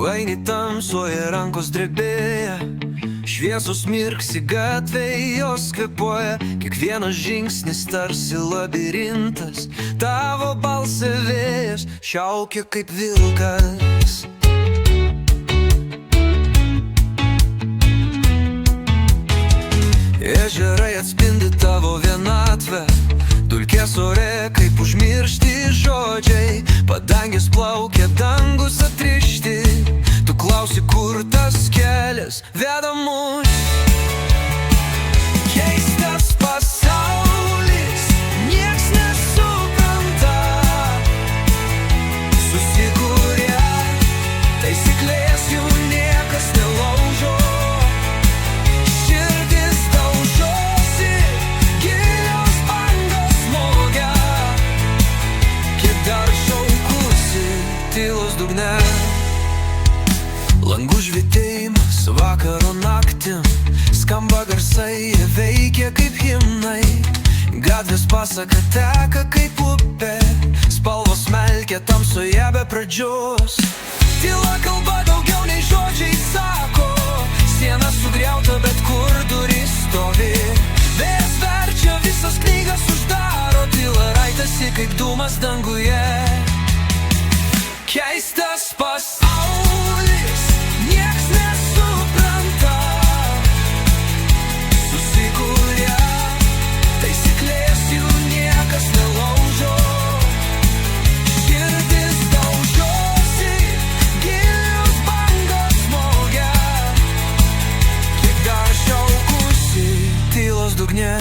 Tu eini tamsoje, rankos drebėja, šviesos mirksi gatvėje, jos kvėpuoja. Kiekvienas žingsnis tarsi labirintas, tavo balsą vėjas šaukia kaip vilkas. Ežerai atspindi tavo vienatvę, dulkės ore kaip užmiršti žodžiai. Padangės plaukia, dangus atrišti, tu klausi, kur tas kelias veda mus. Keistas pasaulis, nieks nesupranta, susikūrė taisyklės, jų niekas nelaužo. Širdis daužosi, gilios bangos smogia, kiek dar šaukusi tylos dugne. Langų žvitėjimas vakaro naktim, skamba garsai, jie veikia kaip himnai. Gatvės pasaka teka kaip upė, spalvos smelkia tamsoje be pradžios. Tyla kalba daugiau nei žodžiai sako, siena sugriauta, bet kur durys stovi. Vėjas verčia, visas knygas uždaro, tyla raitasi kaip dūmas danguje. Keistas pasaulis, nieks nesupranta, susikūrė taisyklės, jų niekas nelaužo. Širdis daužosi, gilios bangos smogia, kiek dar šaukusi tylos dugne.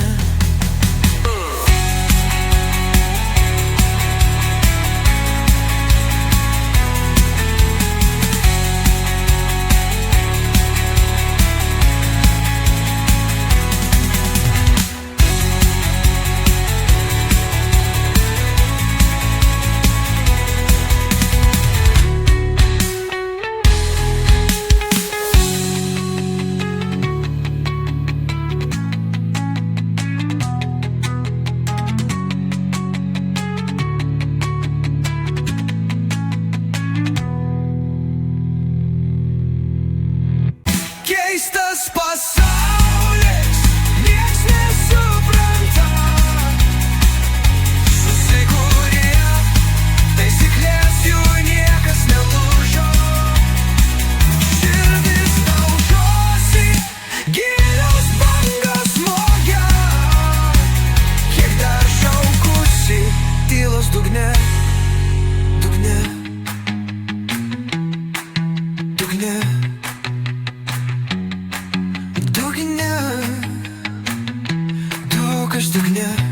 Keistas pasaulis, nieks nesupranta, susikūrė taisyklės, jų niekas nelaužo. Širdis daužosi, gilios bangos smogia, kiek dar šaukusi tylos dugne. Dugne, dugne, dugne, dugne.